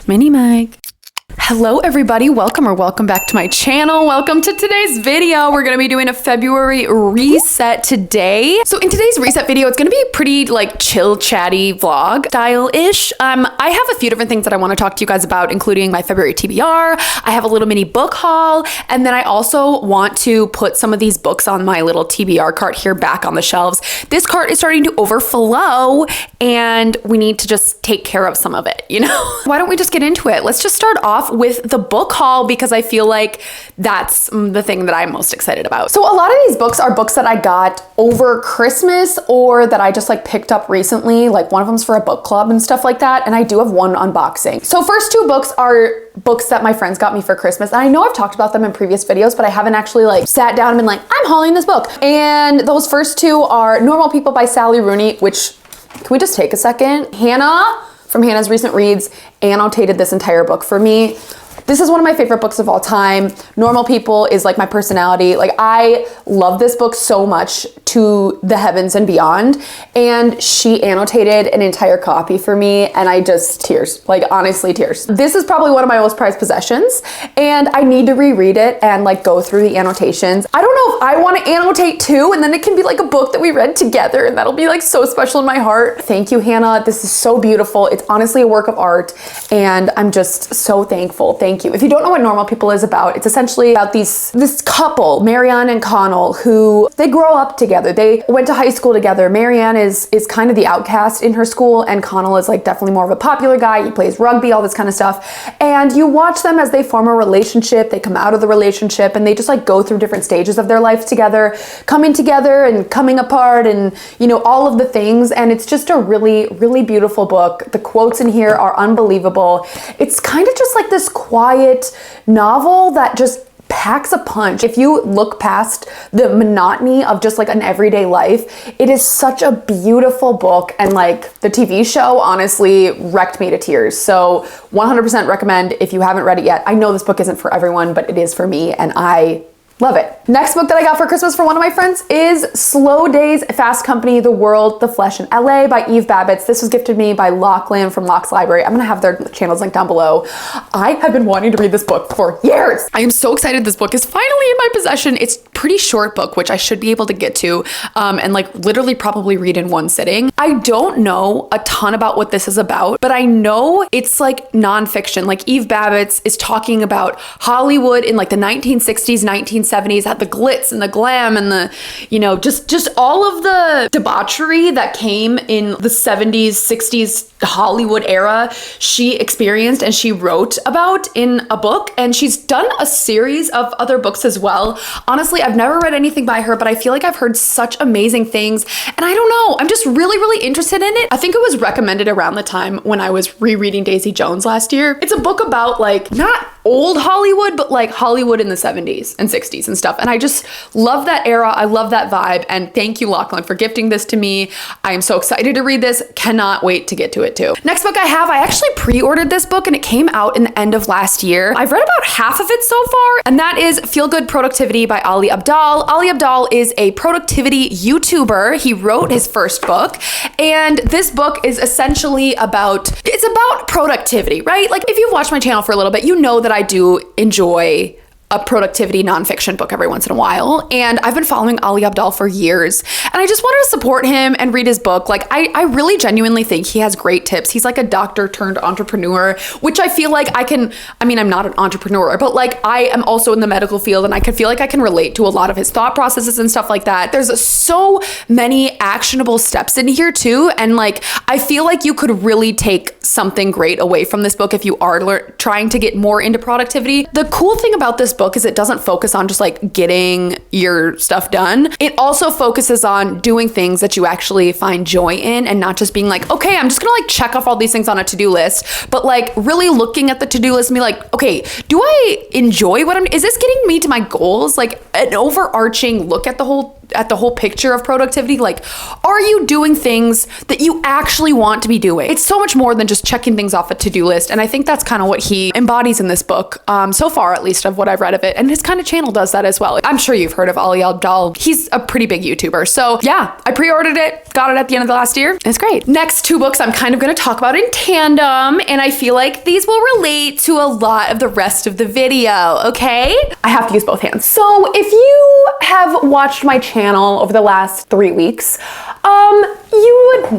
Mini mic. Hello everybody, welcome back to my channel. Welcome to today's video. We're gonna be doing a February reset today. So in today's reset video, it's gonna be a pretty like chill, chatty vlog style-ish. I have a few different things that I wanna talk to you guys about, including my February TBR. I have a little mini book haul, and then I also want to put some of these books on my little TBR cart here back on the shelves. This cart is starting to overflow and we need to just take care of some of it, you know? Why don't we just get into it? Let's just start off with the book haul because I feel like that's the thing that I'm most excited about. So a lot of these books are books that I got over Christmas or that I just like picked up recently. Like one of them's for a book club and stuff like that. And I do have one unboxing. So first two books are books that my friends got me for Christmas. And I know I've talked about them in previous videos, but I haven't actually like sat down and been like, I'm hauling this book. And those first two are Normal People by Sally Rooney, which, can we just take a second? Hannah from Hannah's Recent Reads annotated this entire book for me. This is one of my favorite books of all time. Normal People is like my personality. Like I love this book so much to the heavens and beyond. And she annotated an entire copy for me and I just tears, like honestly tears. This is probably one of my most prized possessions and I need to reread it and like go through the annotations. I don't know if I want to annotate too, and then it can be like a book that we read together and that'll be like so special in my heart. Thank you, Hannah. This is so beautiful. It's honestly a work of art and I'm just so thankful. Thank you. If you don't know what Normal People is about, it's essentially about this couple, Marianne and Connell, who they grow up together. They went to high school together. Marianne is kind of the outcast in her school and Connell is like definitely more of a popular guy. He plays rugby, all this kind of stuff. And you watch them as they form a relationship. They come out of the relationship and they just like go through different stages of their life together, coming together and coming apart and, you know, all of the things. And it's just a really, really beautiful book. The quotes in here are unbelievable. It's kind of just like this quiet novel that just packs a punch. If you look past the monotony of just like an everyday life, it is such a beautiful book, and like the TV show honestly wrecked me to tears. So 100% recommend if you haven't read it yet. I know this book isn't for everyone, but it is for me and I love it. Next book that I got for Christmas from one of my friends is Slow Days, Fast Company, The World, The Flesh, and LA by Eve Babbitt. This was gifted me by Lachlan from Locke's Library. I'm gonna have their channels linked down below. I have been wanting to read this book for years. I am so excited this book is finally in my possession. It's a pretty short book, which I should be able to get to and like literally probably read in one sitting. I don't know a ton about what this is about, but I know it's like nonfiction. Like Eve Babbitt is talking about Hollywood in like the 1960s, 1970s, had the glitz and the glam and the, you know, just all of the debauchery that came in the 70s, 60s Hollywood era. She experienced and she wrote about in a book, and she's done a series of other books as well. Honestly, I've never read anything by her, but I feel like I've heard such amazing things, and I don't know, I'm just really, really interested in it. I think it was recommended around the time when I was rereading Daisy Jones last year. It's a book about like not old Hollywood, but like Hollywood in the 70s and 60s and stuff. And I just love that era. I love that vibe. And thank you, Lachlan, for gifting this to me. I am so excited to read this. Cannot wait to get to it too. Next book I actually pre-ordered this book and it came out in the end of last year. I've read about half of it so far, and that is Feel Good Productivity by Ali Abdaal. Ali Abdaal is a productivity YouTuber. He wrote his first book, and this book is essentially about productivity, right? Like if you've watched my channel for a little bit, you know that I do enjoy a productivity nonfiction book every once in a while. And I've been following Ali Abdaal for years and I just wanted to support him and read his book. Like I really genuinely think he has great tips. He's like a doctor turned entrepreneur, which I feel like I'm not an entrepreneur, but like I am also in the medical field and I can feel like I can relate to a lot of his thought processes and stuff like that. There's so many actionable steps in here too. And like, I feel like you could really take something great away from this book if you are trying to get more into productivity. The cool thing about this book is it doesn't focus on just like getting your stuff done. It also focuses on doing things that you actually find joy in and not just being like, okay, I'm just gonna like check off all these things on a to-do list, but like really looking at the to-do list and be like, okay, do I enjoy is this getting me to my goals? Like an overarching look at the whole at the whole picture of productivity. Like, are you doing things that you actually want to be doing? It's so much more than just checking things off a to-do list. And I think that's kind of what he embodies in this book, so far, at least of what I've read of it. And his kind of channel does that as well. I'm sure you've heard of Ali Abdaal. He's a pretty big YouTuber. So yeah, I pre-ordered it, got it at the end of the last year. It's great. Next two books I'm kind of going to talk about in tandem, and I feel like these will relate to a lot of the rest of the video, okay? I have to use both hands. So if you have watched my channel over the last 3 weeks, you would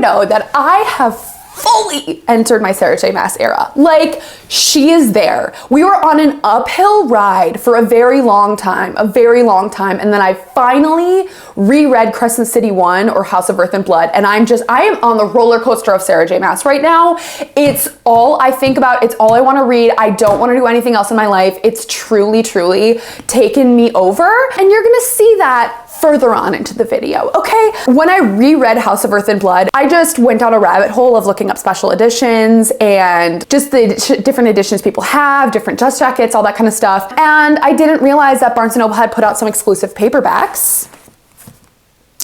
know that I have fully entered my Sarah J. Maas era. Like, she is there. We were on an uphill ride for a very long time, and then I finally reread Crescent City 1 or House of Earth and Blood, and I am on the roller coaster of Sarah J. Maas right now. It's all I think about. It's all I want to read. I don't want to do anything else in my life. It's truly, truly taken me over, and you're gonna see that further on into the video, okay? When I reread House of Earth and Blood, I just went down a rabbit hole of looking up special editions and just the different editions people have, different dust jackets, all that kind of stuff. And I didn't realize that Barnes & Noble had put out some exclusive paperbacks.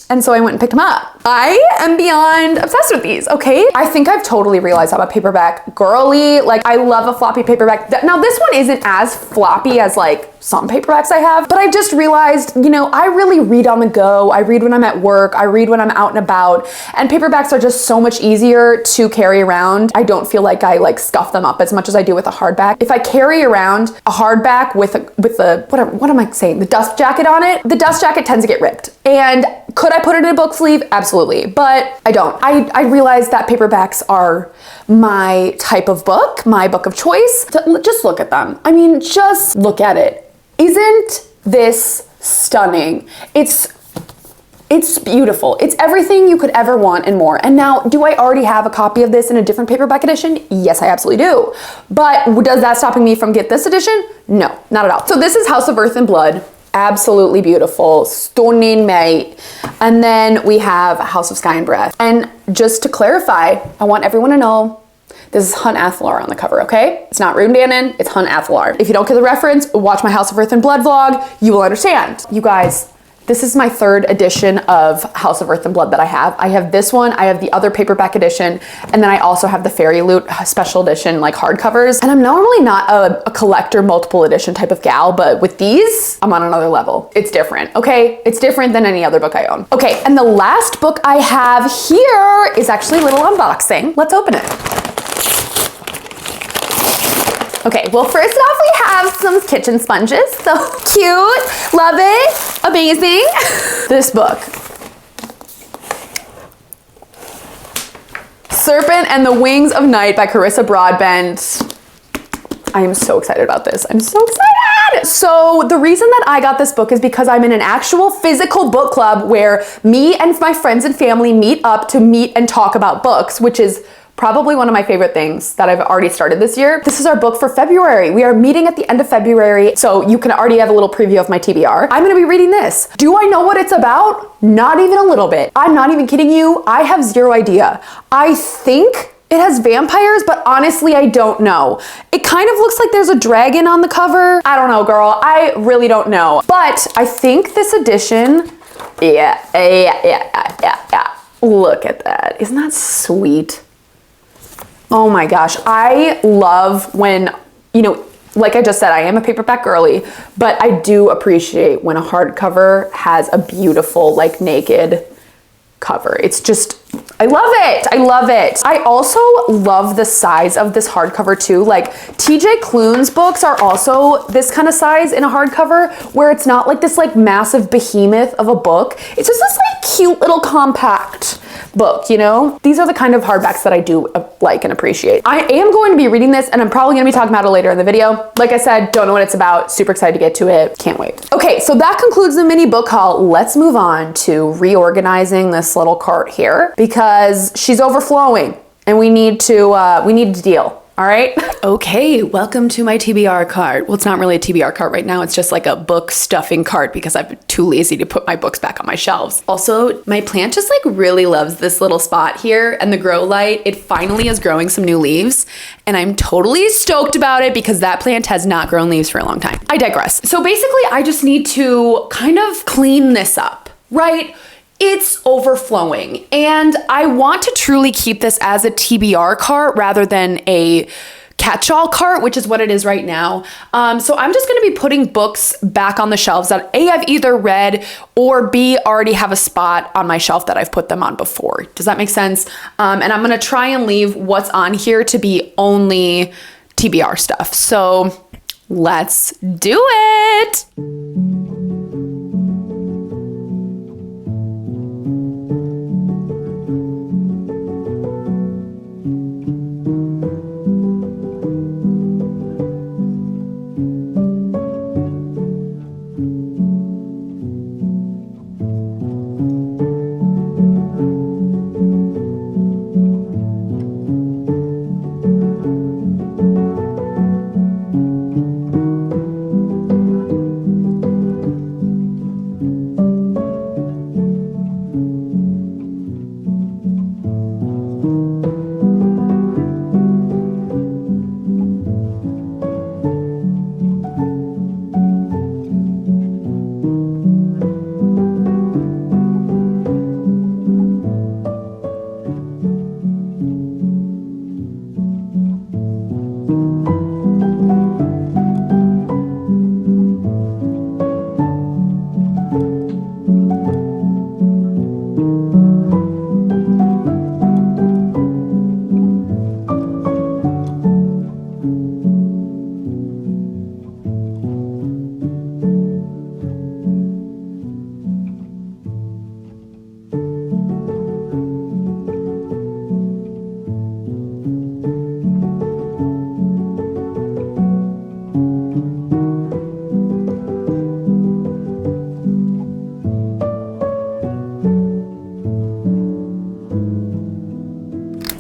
And so I went and picked them up. I am beyond obsessed with these, okay? I think I've totally realized I'm a paperback girly. Like, I love a floppy paperback. Now, this one isn't as floppy as like some paperbacks I have, but I just realized, you know, I really read on the go. I read when I'm at work. I read when I'm out and about, and paperbacks are just so much easier to carry around. I don't feel like I like scuff them up as much as I do with a hardback. If I carry around a hardback with what am I saying? The dust jacket on it, the dust jacket tends to get ripped. And could I put it in a book sleeve? Absolutely, but I don't. I realized that paperbacks are my type of book, my book of choice. Just look at them. I mean, just look at it. Isn't this stunning? It's beautiful. It's everything you could ever want and more. And now, do I already have a copy of this in a different paperback edition? Yes, I absolutely do. But does that stopping me from get this edition? No, not at all. So this is House of Earth and Blood. Absolutely beautiful, stunning, mate. And then we have House of Sky and Breath. And just to clarify, I want everyone to know this is Hunt Athalar on the cover, okay? It's not Rune Dannon, it's Hunt Athalar. If you don't get the reference, watch my House of Earth and Blood vlog, you will understand. You guys, this is my third edition of House of Earth and Blood that I have. I have this one, I have the other paperback edition, and then I also have the Fairy Loot special edition, like hardcovers. And I'm normally not a collector multiple edition type of gal, but with these, I'm on another level. It's different, okay? It's different than any other book I own. Okay, and the last book I have here is actually a little unboxing. Let's open it. Okay, well, first off, we have some kitchen sponges. So cute, love it, amazing. This book, Serpent and the Wings of Night by Carissa Broadbent. I am so excited about this. I'm so excited. So the reason that I got this book is because I'm in an actual physical book club where me and my friends and family meet up to meet and talk about books, which is probably one of my favorite things that I've already started this year. This is our book for February. We are meeting at the end of February, so you can already have a little preview of my TBR. I'm gonna be reading this. Do I know what it's about? Not even a little bit. I'm not even kidding you. I have zero idea. I think it has vampires, but honestly, I don't know. It kind of looks like there's a dragon on the cover. I don't know, girl. I really don't know. But I think this edition, yeah. Look at that. Isn't that sweet? Oh my gosh, I love when, you know, like I just said, I am a paperback girly, but I do appreciate when a hardcover has a beautiful, like, naked cover. It's just, I love it. I love it. I also love the size of this hardcover too. Like, TJ Klune's books are also this kind of size in a hardcover, where it's not like this like massive behemoth of a book. It's just this like cute little compact book, you know? These are the kind of hardbacks that I do like and appreciate. I am going to be reading this, and I'm probably gonna be talking about it later in the video. Like I said, don't know what it's about. Super excited to get to it. Can't wait. Okay, so that concludes the mini book haul. Let's move on to reorganizing this little cart here, because she's overflowing and we need to deal. All right. Okay, welcome to my TBR cart. Well, it's not really a TBR cart right now. It's just like a book stuffing cart because I'm too lazy to put my books back on my shelves. Also, my plant just like really loves this little spot here, and the grow light, it finally is growing some new leaves, and I'm totally stoked about it because that plant has not grown leaves for a long time. I digress. So basically, I just need to kind of clean this up, right? It's overflowing, and I want to truly keep this as a TBR cart rather than a catch-all cart, which is what it is right now. So I'm just going to be putting books back on the shelves that A, I've either read, or B, already have a spot on my shelf that I've put them on before. Does that make sense? And I'm going to try and leave what's on here to be only TBR stuff. So let's do it.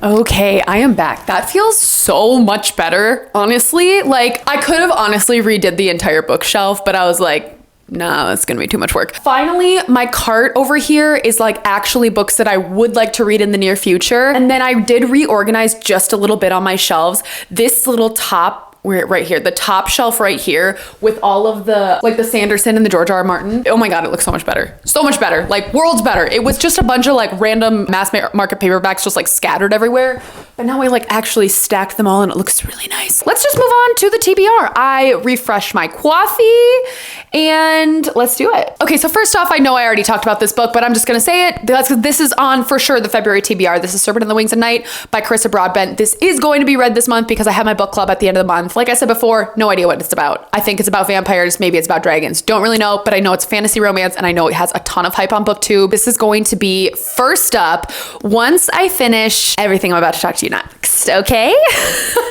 Okay, I am back. That feels so much better, honestly. Like, I could have honestly redid the entire bookshelf, but I was like, nah, that's gonna be too much work. Finally, my cart over here is like actually books that I would like to read in the near future. And then I did reorganize just a little bit on my shelves. This little top, right here, the top shelf right here with all of the, like the Sanderson and the George R. R. Martin. Oh my God, it looks so much better. So much better, like worlds better. It was just a bunch of like random mass market paperbacks just like scattered everywhere. But now I like actually stacked them all and it looks really nice. Let's just move on to the TBR. I refreshed my coffee and let's do it. Okay, so first off, I know I already talked about this book, but I'm just gonna say it. This is on for sure the February TBR. This is Serpent in the Wings at Night by Carissa Broadbent. This is going to be read this month because I have my book club at the end of the month. Like I said before, no idea what it's about. I think it's about vampires, maybe it's about dragons. Don't really know, but I know it's fantasy romance and I know it has a ton of hype on BookTube. This is going to be first up once I finish everything I'm about to talk to you next, okay?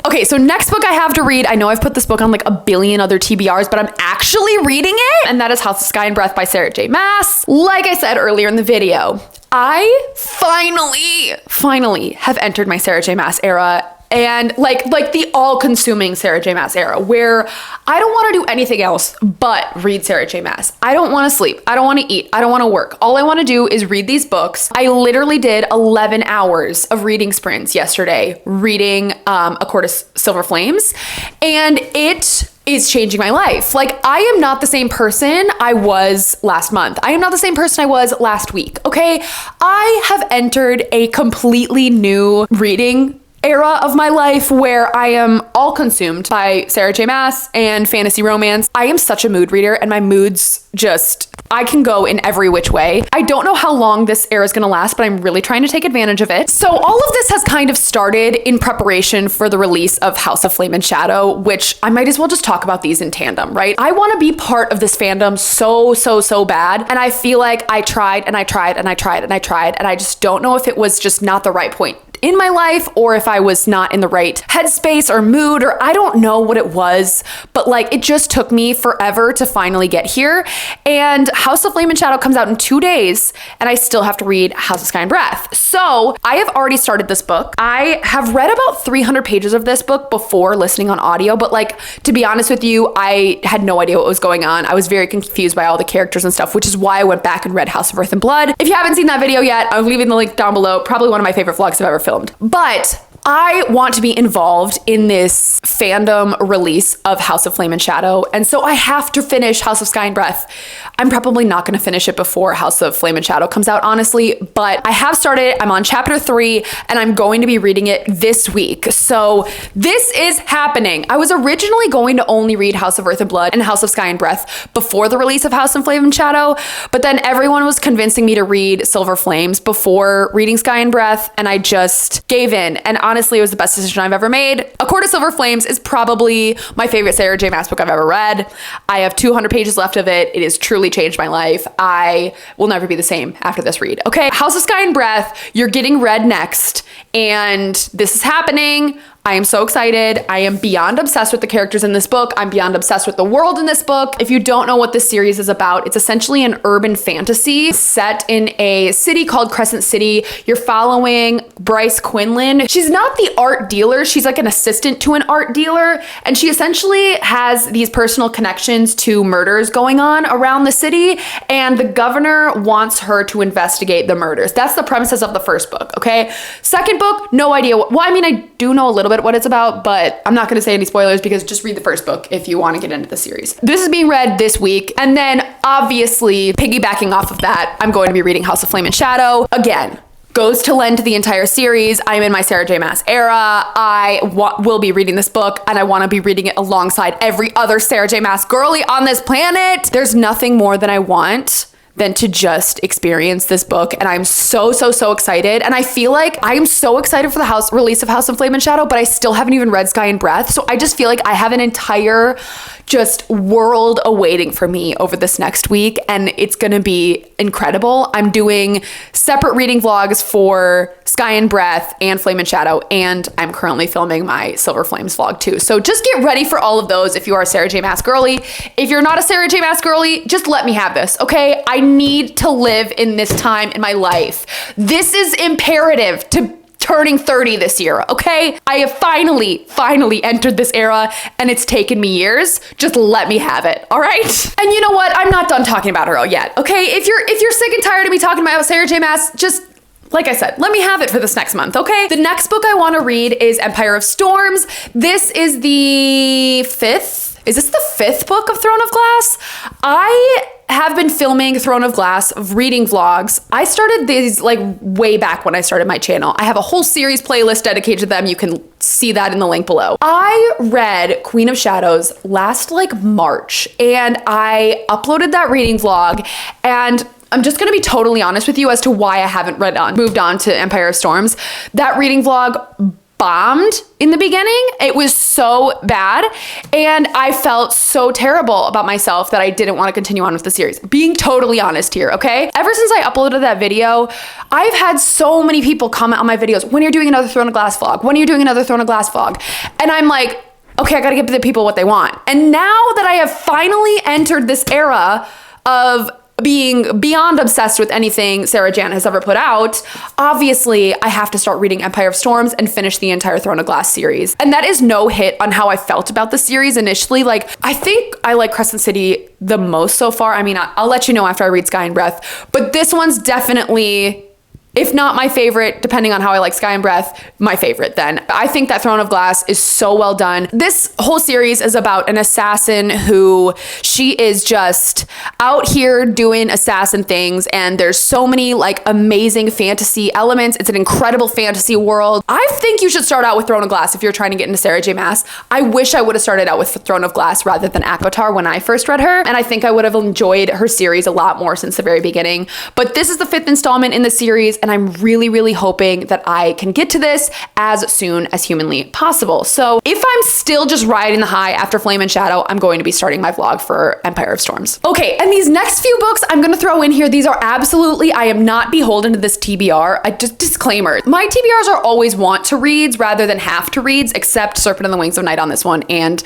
Okay, so next book I have to read, I know I've put this book on like a billion other TBRs, but I'm actually reading it, and that is House of Sky and Breath by Sarah J. Maas. Like I said earlier in the video, I finally have entered my Sarah J. Maas era, and like the all-consuming Sarah J. Maas era, where I don't want to do anything else but read Sarah J. Maas. I don't want to sleep. I don't want to eat. I don't want to work. All I want to do is read these books. I literally did 11 hours of reading sprints yesterday, reading A Court of Silver Flames, and it is changing my life. Like, I am not the same person I was last month. I am not the same person I was last week, okay? I have entered a completely new reading era of my life where I am all consumed by Sarah J. Maas and fantasy romance. I am such a mood reader, and my moods just, I can go in every which way. I don't know how long this era is going to last, but I'm really trying to take advantage of it. So all of this has kind of started in preparation for the release of House of Flame and Shadow, which I might as well just talk about these in tandem, right? I want to be part of this fandom so bad, and I feel like I tried and I tried and I tried and I tried, and I just don't know if it was just not the right point in my life or if I was not in the right headspace or mood, or I don't know what it was, but like it just took me forever to finally get here. And House of Flame and Shadow comes out in 2 days and I still have to read House of Sky and Breath. So I have already started this book. I have read about 300 pages of this book before listening on audio, but like, to be honest with you, I had no idea what was going on. I was very confused by all the characters and stuff, which is why I went back and read House of Earth and Blood. If you haven't seen that video yet, I'm leaving the link down below. Probably one of my favorite vlogs I've ever filmed. But I want to be involved in this fandom release of House of Flame and Shadow, and so I have to finish House of Sky and Breath. I'm probably not going to finish it before House of Flame and Shadow comes out, honestly, but I have started. I'm on chapter 3, and I'm going to be reading it this week. So this is happening. I was originally going to only read House of Earth and Blood and House of Sky and Breath before the release of House of Flame and Shadow, but then everyone was convincing me to read Silver Flames before reading Sky and Breath, and I just gave in. And honestly, it was the best decision I've ever made. A Court of Silver Flames is probably my favorite Sarah J. Maas book I've ever read. I have 200 pages left of it. It has truly changed my life. I will never be the same after this read. Okay, House of Sky and Breath, you're getting read next, and this is happening. I am so excited. I am beyond obsessed with the characters in this book. I'm beyond obsessed with the world in this book. If you don't know what this series is about, it's essentially an urban fantasy set in a city called Crescent City. You're following Bryce Quinlan. She's not the art dealer. She's like an assistant to an art dealer. And she essentially has these personal connections to murders going on around the city. And the governor wants her to investigate the murders. That's the premises of the first book, okay? Second book, no idea what, well, I mean, I do know a little bit what it's about, but I'm not going to say any spoilers because just read the first book if you want to get into the series. This is being read this week. And then obviously piggybacking off of that, I'm going to be reading House of Flame and Shadow. Again, goes to lend to the entire series. I'm in my Sarah J. Maas era. I will be reading this book and I want to be reading it alongside every other Sarah J. Maas girly on this planet. There's nothing more than I want than to just experience this book. And I'm so excited. And I feel like I am so excited for the release of House of Flame and Shadow, but I still haven't even read Sky and Breath. So I just feel like I have an entire just world awaiting for me over this next week. And it's gonna be incredible. I'm doing separate reading vlogs for Sky and Breath and Flame and Shadow. And I'm currently filming my Silver Flames vlog too. So just get ready for all of those if you are a Sarah J. Maas girly. If you're not a Sarah J. Maas girly, just let me have this, okay? I need to live in this time in my life. This is imperative to turning 30 this year, okay? I have finally entered this era and it's taken me years. Just let me have it, all right? And you know what? I'm not done talking about her yet, okay? If you're sick and tired of me talking about Sarah J. Maas, just like I said, let me have it for this next month, okay? The next book I want to read is Empire of Storms. This is the fifth. Is this the fifth book of Throne of Glass? I have been filming Throne of Glass reading vlogs. I started these like way back when I started my channel. I have a whole series playlist dedicated to them. You can see that in the link below. I read Queen of Shadows last like March and I uploaded that reading vlog, and I'm just gonna be totally honest with you as to why I haven't moved on to Empire of Storms. That reading vlog bombed in the beginning. It was so bad and I felt so terrible about myself that I didn't want to continue on with the series. Being totally honest here, okay? Ever since I uploaded that video, I've had so many people comment on my videos, when you're doing another Throne of Glass vlog, when are you doing another Throne of Glass vlog? And I'm like, okay, I gotta give the people what they want. And now that I have finally entered this era of being beyond obsessed with anything Sarah Jan has ever put out, obviously I have to start reading Empire of Storms and finish the entire Throne of Glass series. And that is no hit on how I felt about the series initially. Like, I think I like Crescent City the most so far. I mean, I'll let you know after I read Sky and Breath, but this one's definitely, if not my favorite, depending on how I like Sky and Breath, my favorite then. I think that Throne of Glass is so well done. This whole series is about an assassin who, she is just out here doing assassin things, and there's so many like amazing fantasy elements. It's an incredible fantasy world. I think you should start out with Throne of Glass if you're trying to get into Sarah J. Maas. I wish I would have started out with Throne of Glass rather than ACOTAR when I first read her, and I think I would have enjoyed her series a lot more since the very beginning. But this is the 5th installment in the series, and and I'm really, really hoping that I can get to this as soon as humanly possible. So if I'm still just riding the high after Flame and Shadow, I'm going to be starting my vlog for Empire of Storms. Okay, and these next few books I'm gonna throw in here, these are absolutely, I am not beholden to this TBR. Disclaimer, my TBRs are always want to reads rather than have to reads, except Serpent and the Wings of Night on this one, and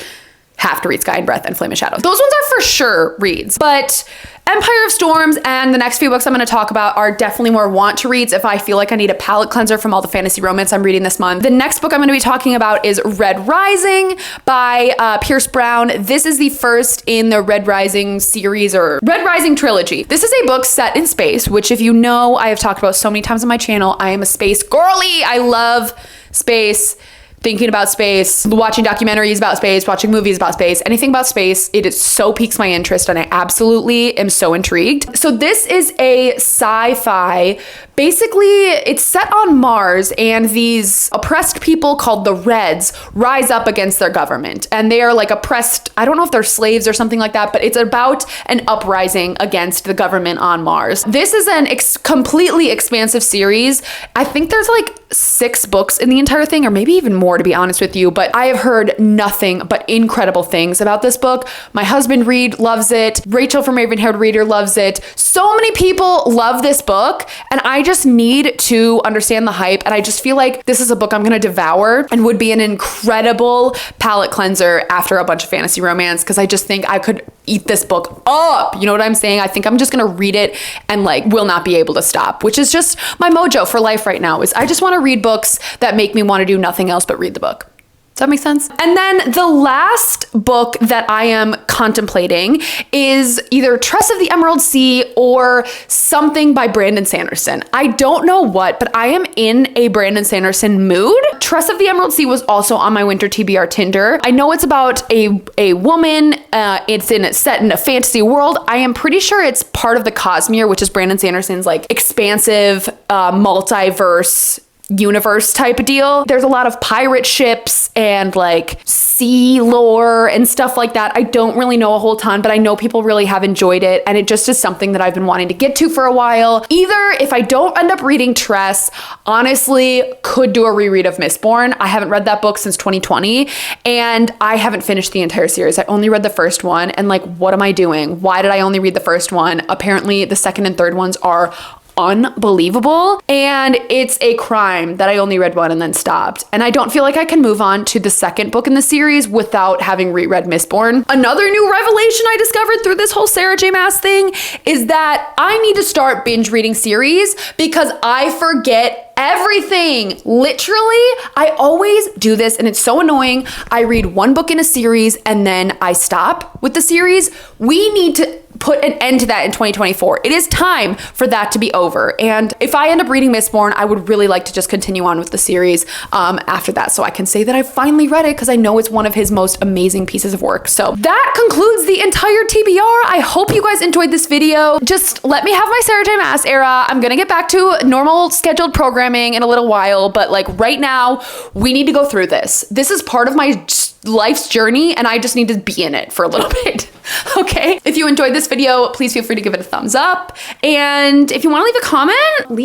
have to read Sky and Breath and Flame and Shadow. Those ones are for sure reads, but Empire of Storms and the next few books I'm going to talk about are definitely more want to reads if I feel like I need a palate cleanser from all the fantasy romance I'm reading this month. The next book I'm going to be talking about is Red Rising by Pierce Brown. This is the first in the Red Rising series or Red Rising trilogy. This is a book set in space, which if you know, I have talked about so many times on my channel. I am a space girly. I love space. Thinking about space, watching documentaries about space, watching movies about space, anything about space, it is so piques my interest and I absolutely am so intrigued. So this is a sci-fi, basically it's set on Mars and these oppressed people called the Reds rise up against their government and they are like oppressed, I don't know if they're slaves or something like that, but it's about an uprising against the government on Mars. This is an completely expansive series. I think there's like 6 books in the entire thing, or maybe even more to be honest with you, but I have heard nothing but incredible things about this book. My husband Reed loves it. Rachel from Raven-Haired Reader loves it. So many people love this book and I just need to understand the hype and I just feel like this is a book I'm gonna devour and would be an incredible palate cleanser after a bunch of fantasy romance because I just think I could eat this book up. You know what I'm saying? I think I'm just gonna read it and like will not be able to stop, which is just my mojo for life right now is I just want to read books that make me want to do nothing else but read the book. Does that make sense? And then the last book that I am contemplating is either Tress of the Emerald Sea or something by Brandon Sanderson. I don't know what, but I am in a Brandon Sanderson mood. Tress of the Emerald Sea was also on my winter TBR Tinder. I know it's about a woman. It's set in a fantasy world. I am pretty sure it's part of the Cosmere, which is Brandon Sanderson's like expansive multiverse universe type of deal. There's a lot of pirate ships and like sea lore and stuff like that. I don't really know a whole ton, but I know people really have enjoyed it. And it just is something that I've been wanting to get to for a while. Either if I don't end up reading Tress, honestly, could do a reread of Mistborn. I haven't read that book since 2020 and I haven't finished the entire series. I only read the first one and like, what am I doing? Why did I only read the first one? Apparently the second and third ones are unbelievable and it's a crime that I only read one and then stopped, and I don't feel like I can move on to the second book in the series without having reread Mistborn. Another new revelation I discovered through this whole Sarah J Maas thing is that I need to start binge reading series because I forget everything. Literally, I always do this and it's so annoying. I read one book in a series and then I stop with the series. We need to put an end to that in 2024. It is time for that to be over. And if I end up reading Mistborn, I would really like to just continue on with the series after that. So I can say that I finally read it because I know it's one of his most amazing pieces of work. So that concludes the entire TBR. I hope you guys enjoyed this video. Just let me have my Sarah J Maas era. I'm gonna get back to normal scheduled programming in a little while, but like right now, we need to go through this. This is part of my life's journey and I just need to be in it for a little bit. Okay. If you enjoyed this video, please feel free to give it a thumbs up. And if you want to leave a comment,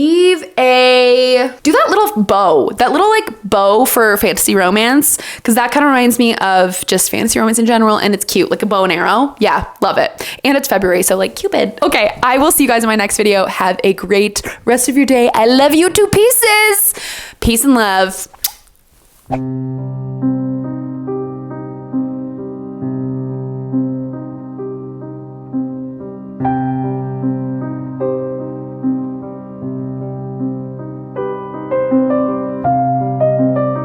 do that little bow for fantasy romance. Cause that kind of reminds me of just fantasy romance in general. And it's cute, like a bow and arrow. Yeah, love it. And it's February, so like Cupid. Okay. I will see you guys in my next video. Have a great rest of your day. I love you to pieces. Peace and love.